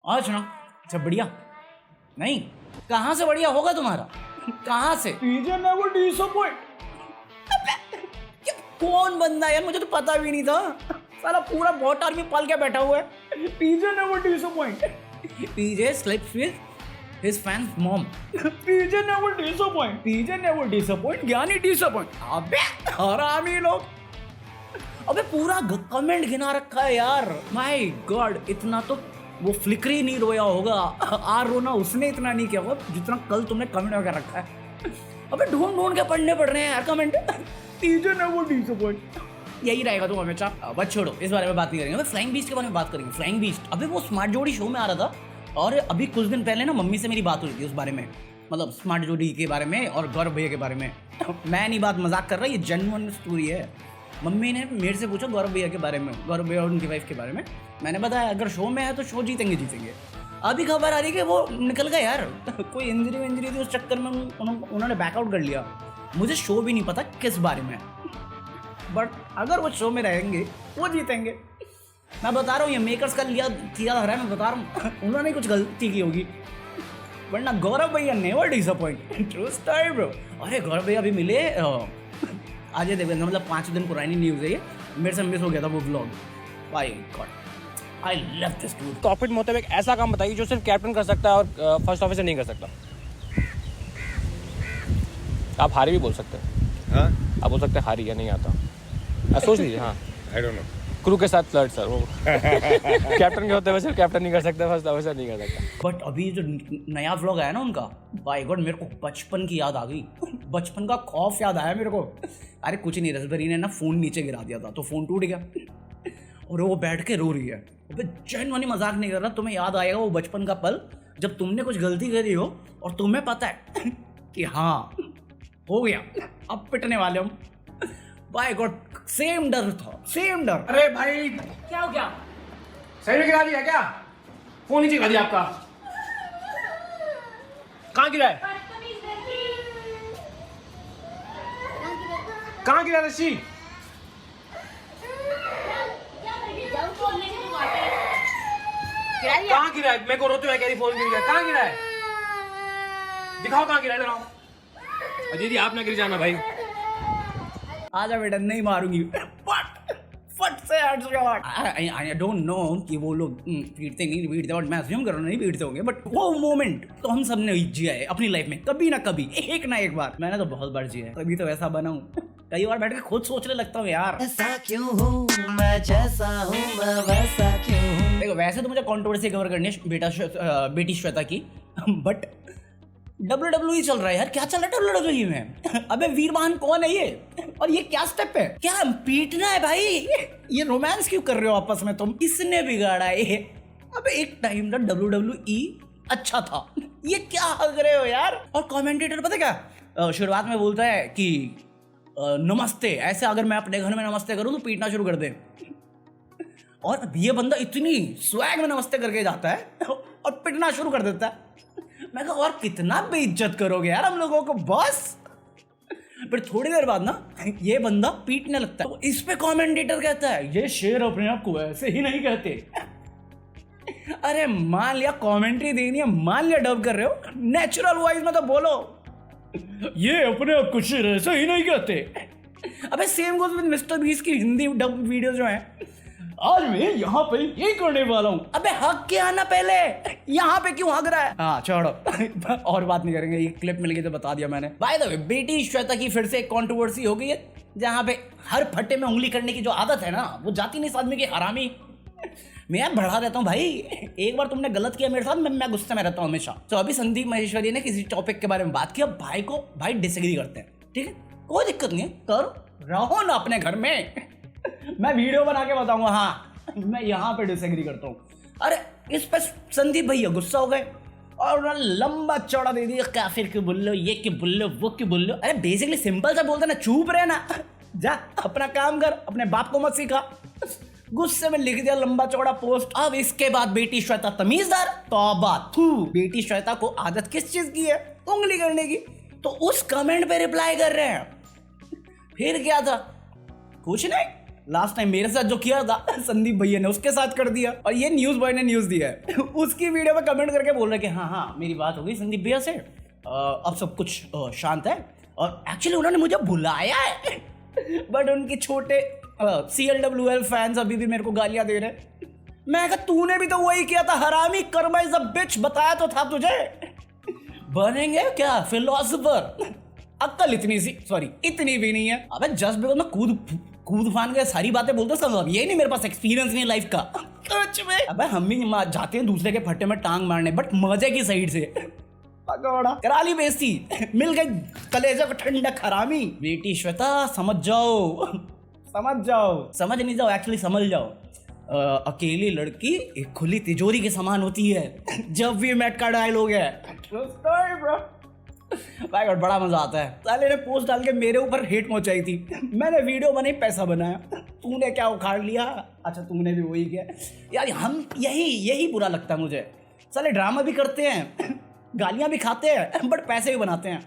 और सुना, सब बढ़िया? नहीं, कहाँ से बढ़िया होगा तुम्हारा? कहाँ से? पीजे नेवर डिसअपॉइंट। कौन बंदा है यार, मुझे तो पता भी नहीं था। साला पूरा बॉट आर्मी पाल के बैठा हुआ है। PJ never disappoint. PJ sleeps with his fans mom. PJ never disappoint. PJ never disappoint. ज्ञानी डिसअपॉइंट। अबे हरामी लोग। अबे पूरा कमेंट गिना रखा है यार। माय गॉड, इतना तो वो फ्लिकर ही नहीं रोया होगा। आर रोना उसने इतना नहीं किया होगा जितना कल तुमने कमेंट वगैरह रखा है। अबे ढूंढ ढूंढ के पढ़ने पड़ रहे हैं यार कमेंट। पीजे नेवर डिसअपॉइंट। यही रहेगा तुम हमेशा। बस छोड़ो, इस बारे में बात नहीं करेंगे। फ्लाइंग बीस्ट के बारे में बात करेंगे। फ्लाइंग बीस्ट अबे वो स्मार्ट जोड़ी शो में आ रहा था, और अभी कुछ दिन पहले ना मम्मी से मेरी बात हुई थी उस बारे में, मतलब स्मार्ट जोड़ी के बारे में और गौरव भैया के बारे में। मैं नहीं बात मजाक कर रहा, ये जेन्युइन स्टोरी है। मम्मी ने मेरे से पूछा गौरव भैया के बारे में, गौरव भैया और उनकी वाइफ के बारे में। मैंने बताया अगर शो में है तो शो जीतेंगे जीतेंगे। अभी खबर आ रही है कि वो निकल गए यार। कोई इंजरी थी, उस चक्कर में उन्होंने बैकआउट कर लिया। मुझे शो भी नहीं पता किस बारे में, बट अगर वो शो में रहेंगे वो जीतेंगे। मैं बता रहा हूँ, ये मेकर्स का किया रहा है, मैं बता रहा हूँ। उन्होंने कुछ गलती की होगी, वरना गौरव भैया never disappoint. True story bro. अरे गौरव भैया अभी मिले अजय देवगन, मतलब 5 दिन पुरानी न्यूज़ है ये। मेरे से मिस हो गया था वो vlog. By God, I love this dude. Cockpit में एक ऐसा काम बताइए जो सिर्फ कैप्टन कर सकता है और फर्स्ट ऑफिसर नहीं कर सकता। आप हारी भी बोल सकते हैं। हाँ, आप बोल सकते हैं हारी या नहीं आता। सोच लीजिए। हाँ, आई डोंट नो। क्रू के साथ फ्लर्ट सर, वो कैप्टन के होते हुए सिर्फ कैप्टन नहीं कर सकता, फर्स्ट ऑफिसर नहीं कर सकता। बट अभी जो नया व्लॉग आया ना उनका, बाय गॉड मेरे को बचपन की याद आ गई। बचपन का खौफ याद आया मेरे को। अरे कुछ नहीं, रसबेरी ने ना फ़ोन नीचे गिरा दिया था तो फ़ोन टूट गया और वो बैठ के रो रही है। अबे जेन्युइनली मजाक नहीं कर रहा, तुम्हें याद आएगा वो बचपन का पल जब तुमने कुछ गलती करी हो और तुम्हें पता है कि हाँ हो गया, अब पिटने वाले हम। बाय गॉड सेम डर था, सेम डर। अरे भाई, क्या हो गया? सही में गिरा दिया क्या? फोन नीचे गिरा दिया आपका। कहाँ गिरा है? कहाँ गिरा रशी? कहाँ गिरा है? मेरे को रोते हुए कह रही फोन गिर गया। कहाँ गिरा है? दिखाओ कहाँ गिरा है, दिखाओ। दीदी आप ना गिर जाना भाई। आजा बेटा, नहीं मारूंगी। फट से हेडशॉट। आई डोंट नो कि वो लोग पीटते नहीं पीटते, बट मैं अज्यूम कर रहा हूँ नहीं पीटते होंगे। बट वो मोमेंट तो हम सब ने जिया है अपनी लाइफ में, कभी ना कभी, एक ना एक बार। मैंने तो बहुत बार जिया है, तभी तो वैसा बना हूँ। कई बार बैठ के खुद सोचने लगता हूँ यार, ऐसा क्यों हूँ मैं, जैसा हूँ मैं वैसा क्यों हूँ। देखो वैसे तो मुझे कंट्रोवर्सी कवर करनी है बेटी श्वेता की, बट WWE चल रहा है यार। क्या चल रहा है WWE में? अबे वीरवाहन कौन है ये, और ये क्या स्टेप है? क्या पीटना है भाई? ये रोमांस क्यों कर रहे हो आपस में तुम? किसने बिगाड़ा है ये? अबे एक टाइम था WWE अच्छा था, ये क्या हग रहे हो यार? और कमेंटेटर पता क्या शुरुआत में बोलता है कि नमस्ते, ऐसे अगर मैं अपने घर में नमस्ते करूं तो पीटना शुरू कर दे। और ये बंदा इतनी स्वैग में नमस्ते करके जाता है और पिटना शुरू कर देता है। मैं कहा और कितना बेइज्जत करोगे यार हम लोगों को बॉस। फिर थोड़ी देर बाद ना ये बंदा पीटने लगता है, तो इस पे कमेंटेटर कहता है ये शेर अपने आप को ऐसे ही नहीं कहते। अरे मान लिया कमेंट्री देनी है, मान लिया डब कर रहे हो, नेचुरल वॉइस में तो बोलो ये अपने आप को शेर ऐसे ही नहीं कहते। अबे same goes with mister beast की हिंदी डब वीडियो जो है, आज मैं यहाँ पे ये करने वाला हूँ। अबे हक के आना पहले, यहाँ पे क्यों हग रहा है? हाँ छोड़ो और बात नहीं करेंगे, ये क्लिप मिल गई तो बता दिया मैंने। बाय द वे बेटी श्वेता की फिर से एक कंट्रोवर्सी हो गई है, जहाँ पे हर फट्टे में उंगली करने की जो आदत है ना, वो जाती नहीं इस आदमी की हरामी। मैं बढ़ा रहता हूँ भाई, एक बार तुमने गलत किया मेरे साथ, मैं गुस्से में रहता हूँ हमेशा। तो अभी संदीप महेश्वरी ने किसी टॉपिक के बारे में बात किया, भाई डिसएग्री करते हैं, ठीक है कोई दिक्कत नहीं है, करो रहो ना अपने घर में। मैं वीडियो बना के बताऊंगा हाँ मैं यहाँ पे डिसएग्री करता हूँ। अरे इस पे संदीप भैया गुस्सा हो गए और उन्होंने लंबा चौड़ा दे दिया, काफिर क्यों बोल लो, ये क्यों बोल लो, वो क्यों बोल लो। अरे बेसिकली सिंपल सा बोलते ना, चुप रहे ना, जा अपना काम कर, अपने बाप को मत सिखा। गुस्से में लिख दिया लंबा चौड़ा पोस्ट। अब इसके बाद बेटी श्वेता तमीजदार, तौबा थू, बेटी श्वेता को आदत किस चीज की है? उंगली करने की। तो उस कमेंट पे रिप्लाई कर रहे हैं। फिर क्या था? कुछ नहीं, लास्ट टाइम मेरे साथ जो किया था संदीप भैया ने उसके साथ कर दिया, और ये न्यूज बॉय ने न्यूज दिया है उसकी वीडियो में कमेंट करके बोल रहे कि हाँ मेरी बात हो गई संदीप भैया से, अब सब कुछ शांत है। और एक्चुअली उन्होंने मुझे बुलाया है बट उनके छोटे CLWL फैंस अभी भी मेरे को गालियां दे रहे। मैं कहा तूने भी तो वही किया था हरामी, कर्मा इज अ बिच, बताया तो था तुझे। बनेंगे क्या फिलोसोफर, अक्ल इतनी भी नहीं है। अबे जस्ट बिकॉज मैं कूद फान के सारी बातें बोलते सब, ये नहीं मेरे पास एक्सपीरियंस नहीं लाइफ का कुछ में। अबे हम भी जाते हैं दूसरे के फट्टे में टांग मारने, बट मजे की साइड से। पकौड़ा करा ली बेइज्जती, मिल गई कलेजा को ठंडक हरामी। बेटी श्वेता समझ नहीं जाओ एक्चुअली समझ जाओ। अकेली लड़की एक खुली तिजोरी के समान होती है, जब भी मेट का डायलॉग है भाई गॉड बड़ा मजा आता है। साले ने पोस्ट डाल के मेरे ऊपर हेट मचाई थी, मैंने वीडियो बनाई पैसा बनाया, तूने क्या उखाड़ लिया। अच्छा तूने भी वही किया यार, हम यही बुरा लगता है मुझे। साले ड्रामा भी करते हैं, गालियां भी खाते हैं, बट पैसे भी बनाते हैं।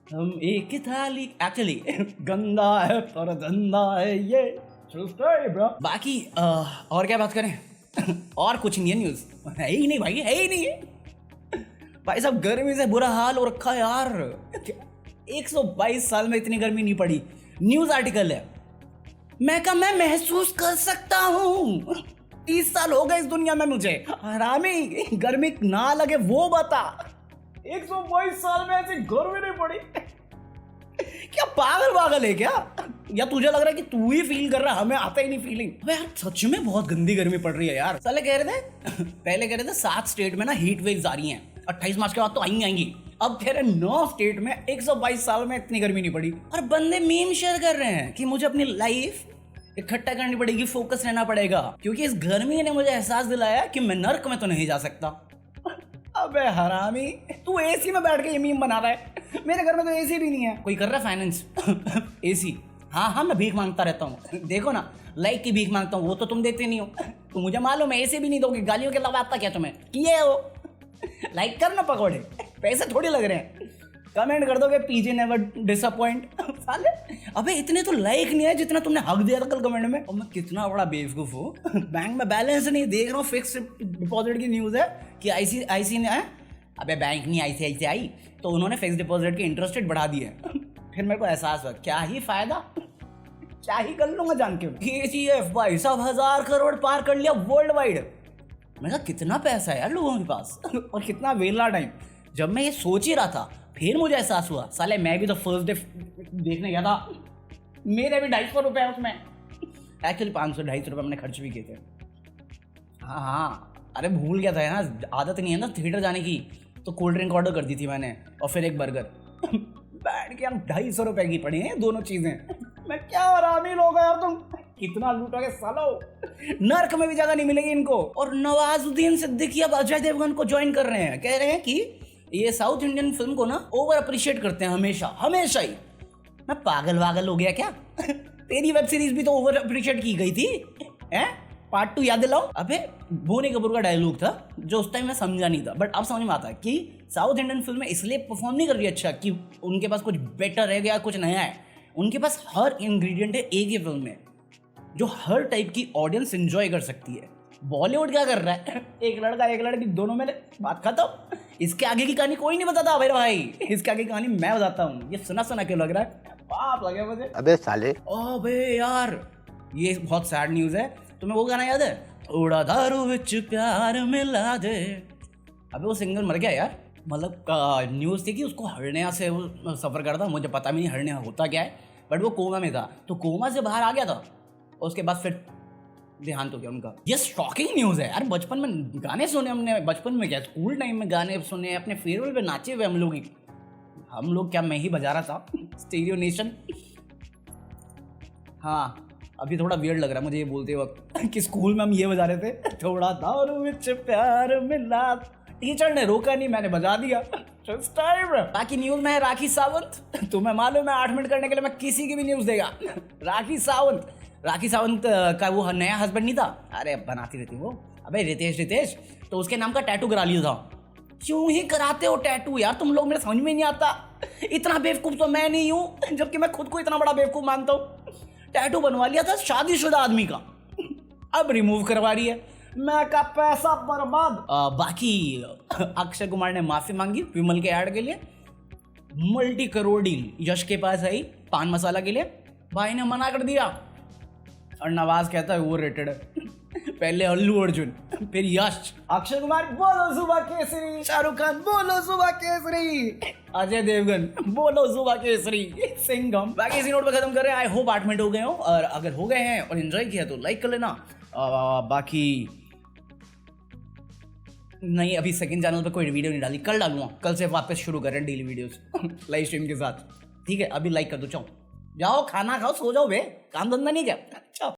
हम एक ही थाली, एक्चुअली गंदा है पर धंधा है ये, ब्रो। बाकी और क्या बात करें और कुछ नहीं है, न्यूज है ही नहीं भाई, है ही नहीं है भाई साहब। गर्मी से बुरा हाल हो रखा है यार, 122 साल में इतनी गर्मी नहीं पड़ी। न्यूज आर्टिकल है, मैं महसूस कर सकता हूँ, 30 साल हो गए इस दुनिया में मुझे, हरामी गर्मी ना लगे वो बता। 122 साल में ऐसी गर्मी नहीं पड़ी, क्या पागल है क्या? या तुझे लग रहा है कि तू ही फील कर रहा है, हमें आता ही नहीं फीलिंग। अबे यार सच में बहुत गंदी गर्मी पड़ रही है यार। साले कह रहे थे पहले कह रहे थे 7 स्टेट में ना हीट वेव्स आ रही हैं, 28 मार्च के बाद तो आएंगी। अब कह रहे 9 स्टेट में 122 साल में इतनी गर्मी नहीं पड़ी। और बंदे मीम शेयर कर रहे हैं कि मुझे अपनी लाइफ इकट्ठा करनी पड़ेगी, फोकस रहना पड़ेगा, क्योंकि इस गर्मी ने मुझे एहसास दिलाया कि मैं नर्क में तो नहीं जा सकता। अबे हरामी तू एसी में बैठ के ये मीम बना रहा है, मेरे घर में तो एसी भी नहीं है। कोई कर रहा है फाइनेंस एसी? हाँ मैं भीख मांगता रहता हूँ, देखो ना लाइक की भीख मांगता हूँ, वो तो तुम देते नहीं हो। तो मुझे मालूम है एसी भी नहीं दोगे, गालियों के अलावा आता क्या तुम्हें? किए हो लाइक करना पकौड़े, पैसे थोड़ी लग रहे हैं। कमेंट कर दोगे पीजे नेवर डिसअपॉइंट साले। अबे इतने तो लाइक नहीं है जितना तुमने हक दिया था कल कमेंट में। और मैं कितना बड़ा बेवकूफ हूँ, बैंक में बैलेंस नहीं, देख रहा हूँ फिक्स डिपॉजिट की न्यूज़ है कि ICICI ने, अबे बैंक नहीं ICICI, तो उन्होंने फिक्स डिपॉजिट के इंटरेस्ट रेट बढ़ा दिए। फिर मेरे को एहसास हुआ क्या ही फायदा, क्या ही कर लूंगा जान के। KGF भाई साहब 1000 करोड़ पार कर लिया वर्ल्ड वाइड। मैं कहा कितना पैसा है यार लोगों के पास और कितना वेला टाइम। जब मैं ये सोच ही रहा था फिर मुझे एहसास हुआ साले मैं भी तो फर्स्ट डे देखने गया था, मेरे भी 250 रुपए है उसमें। एक्चुअली 500-250 रुपये मैंने खर्च भी किए थे। हाँ अरे भूल गया था यार, आदत नहीं है ना थिएटर जाने की, तो कोल्ड ड्रिंक ऑर्डर कर दी थी मैंने और फिर एक बर्गर। बैठ के हम 250 रुपये की पड़ी हैं दोनों चीज़ें। मैं क्या आरामी लोग यार, तुम कितना लूटोगे सालो, नर्क में भी जगह नहीं मिलेगी इनको। और नवाजुद्दीन सिद्दीकी अब अजय देवगन को ज्वाइन कर रहे हैं, कह रहे हैं कि ये साउथ इंडियन फिल्म को ना ओवर अप्रिशिएट करते हैं हमेशा ही। मैं पागल वागल हो गया क्या? तेरी वेब सीरीज भी तो ओवर अप्रिशिएट की गई थी, हैं? पार्ट 2 याद दिलाओ। अबे बोनी कपूर का डायलॉग था जो उस टाइम मैं समझा नहीं था, बट अब समझ में आता है कि साउथ इंडियन फिल्में इसलिए परफॉर्म नहीं कर रही अच्छा कि उनके पास कुछ बेटर है या कुछ नया है। उनके पास हर इंग्रेडिएंट है एक ही फिल्म में जो हर टाइप की ऑडियंस एंजॉय कर सकती है। बॉलीवुड क्या कर रहा है, एक लड़का एक लड़की दोनों में बात खत्म। इसके आगे की कहानी कोई नहीं बताता मेरे भाई, इसके आगे की कहानी मैं बताता हूँ। ये सुना क्यों लग रहा है? बाप लगे मुझे। अबे साले, अबे यार ये बहुत सैड न्यूज़ है। तुम्हें वो गाना याद है, थोड़ा दारू विच प्यार मिला दे? अबे वो सिंगर मर गया यार। मतलब न्यूज़ थी कि उसको हर्निया से वो सफ़र करता था, मुझे पता भी नहीं हर्निया होता क्या है, बट वो कोमा में था, तो कोमा से बाहर आ गया था। उसके बाद फिर देहांत हो गया उनका। ये शॉकिंग न्यूज़ है यार। बचपन में गाने सुने हमने, बचपन में क्या स्कूल टाइम में गाने सुने, अपने फेयरवेल पे नाचे हुए हम लोग क्या मैं ही बजा रहा था स्टीरियो नेशन। हाँ अभी थोड़ा वियर्ड लग रहा है मुझे ये बोलते वक्त कि स्कूल में हम ये बजा रहे थे, थोड़ा दारू विच प्यार मिला। टीचर ने रोका नहीं, मैंने बजा दिया। बाकी न्यूज़ में है राखी सावंत। तुम्हें मालूम है 8 मिनट करने के लिए मैं किसी की भी न्यूज़ देगा। राखी सावंत का वो नया हस्बैंड नहीं था, अरे बनाती रहती वो, अबे रितेश, तो उसके नाम का टैटू करा लिया था। क्यों ही कराते हो टैटू यार तुम लोग, मेरे समझ में नहीं आता। इतना बेवकूफ़ तो मैं नहीं हूँ, जबकि मैं खुद को इतना बड़ा बेवकूफ़ मानता हूँ। टैटू बनवा लिया था शादीशुदा आदमी का, अब रिमूव करवा रही है। मैं का पैसा बर्बाद। बाकी अक्षय कुमार ने माफी मांगी विमल के ऐड के लिए। मल्टी करोड़ डील यश के पास आई पान मसाला के लिए, भाई ने मना कर दिया। और नवाज कहता है वो रेटेड है। पहले अल्लू अर्जुन, फिर यश, अक्षय कुमार बोलो सुबह केसरी, शाहरुख खान बोलो सुबह केसरी, अजय देवगन बोलो सुबह केसरी, सिंघम। बाकी इसी नोट पर खत्म कर रहे हैं। आई होप 8 मिनट हो गए हो, और अगर हो गए हैं और एंजॉय किया तो लाइक कर लेना। बाकी नहीं, अभी सेकंड चैनल पे कोई वीडियो नहीं डाली, कल डालूंगा। कल से वापस शुरू करें डेली वीडियोस लाइव स्ट्रीम के साथ, ठीक है। अभी लाइक कर दो, जाओ खाना खाओ, सो जाओ बे, काम धंधा नहीं क्या।